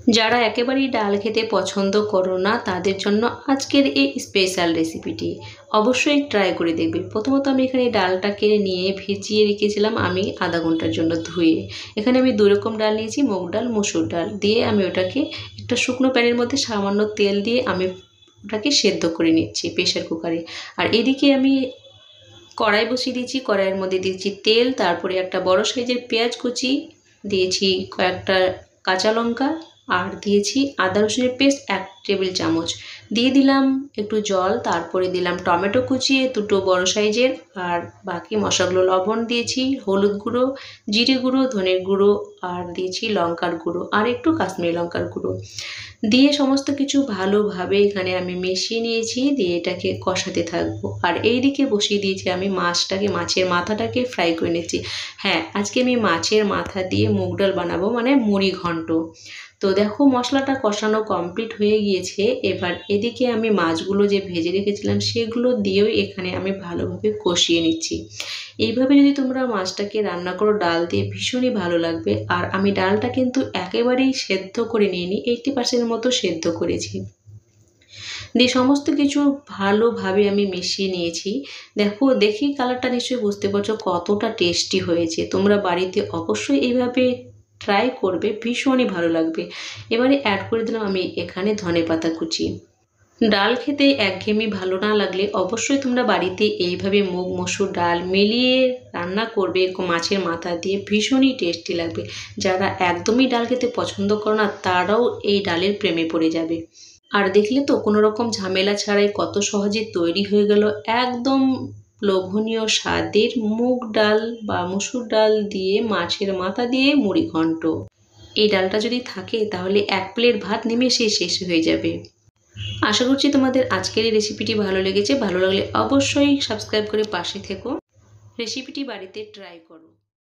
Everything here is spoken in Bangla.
যারা একেবারেই ডাল খেতে পছন্দ করো না তাদের জন্য আজকের এই স্পেশাল রেসিপিটি অবশ্যই ট্রাই করে দেখবে। প্রথমত আমি এখানে ডালটাকে নিয়ে ভিজিয়ে রেখেছিলাম আমি আধা ঘন্টার জন্য ধুয়ে। এখানে আমি দুই রকম ডাল নিয়েছি, মুগ ডাল, মসুর ডাল দিয়ে আমি ওটাকে একটা শুকনো প্যানের মধ্যে সামান্য তেল দিয়ে আমি ওটাকে সেদ্ধ করে নিচ্ছি প্রেশার কুকারে। আর এদিকে আমি কড়াই বসিয়ে দিয়েছি, কড়াইয়ের মধ্যে দিয়েছি তেল, তারপরে একটা বড় সাইজের পেঁয়াজ কুচি দিয়েছি, কয়েকটা কাঁচা লঙ্কা, আর দিয়েছি আদা রসুনের পেস্ট 1 টেবিল চামচ, দিয়ে দিলাম একটু জল, তারপরে দিলাম টমেটো কুচি দুটো বড় সাইজের, আর বাকি মশলাগুলো লবণ দিয়েছি, হলুদ গুঁড়ো, জিরে গুঁড়ো, ধনের গুঁড়ো, আর দিয়েছি লঙ্কার গুঁড়ো আর একটু কাশ্মীরি লঙ্কার গুঁড়ো দিয়ে সমস্ত কিছু ভালোভাবে এখানে আমি মিশিয়ে নিয়েছি। দিয়ে এটাকে কষাতে থাকবো। আর এই দিকে বসিয়ে দিয়েছি আমি মাছের মাথাটাকে ফ্রাই করে নিচ্ছি। হ্যাঁ, আজকে আমি মাছের মাথা দিয়ে মুগ ডাল বানাবো, মানে মুড়ি ঘন্ট। তো দেখো মশলাটা কষানো কমপ্লিট হয়ে গিয়েছে। এবার এদিকে আমি মাছগুলো যে ভেজে রেখেছিলাম সেগুলো দিয়েও এখানে আমি ভালোভাবে কষিয়ে নিচ্ছি। এইভাবে যদি তোমরা মাছটাকে রান্না করো ডাল দিয়ে ভীষণই ভালো লাগবে। আর আমি ডালটা কিন্তু একেবারেই সেদ্ধ করে নিইনি, 80% মতো সেদ্ধ করেছি। দিয়ে সমস্ত কিছু ভালোভাবে আমি মিশিয়ে নিয়েছি। দেখি কালারটা নিশ্চয়ই বুঝতে পারছো কতটা টেস্টি হয়েছে। তোমরা বাড়িতে অবশ্যই এইভাবে ট্রাই করবে, ভীষণই ভালো লাগবে। এবারে অ্যাড করে দিলাম আমি এখানে ধনেপাতা কুচি। ডাল খেতে একঘেয়েমি ভালো না লাগলে অবশ্যই তোমরা বাড়িতে এইভাবে মুগ মসুর ডাল মিলিয়ে রান্না করবে মাছের মাথা দিয়ে, ভীষণই টেস্টি লাগবে। যারা একদমই ডাল খেতে পছন্দ করে না তারাও এই ডালের প্রেমে পড়ে যাবে। আর দেখলে তো কোনো রকম ঝামেলা ছাড়াই কত সহজে তৈরি হয়ে গেল একদম লোভনীয় স্বাদের মুগ ডাল বা মসুর ডাল দিয়ে মাছের মাথা দিয়ে মুড়ি ঘন্ট। এই ডালটা যদি থাকে তাহলে 1 প্লেট ভাত নিমেষেই শেষ হয়ে যাবে। আশা করছি তোমাদের আজকের এই রেসিপিটি ভালো লেগেছে। ভালো লাগলে অবশ্যই সাবস্ক্রাইব করে পাশে থেকো। রেসিপিটি বাড়িতে ট্রাই করো।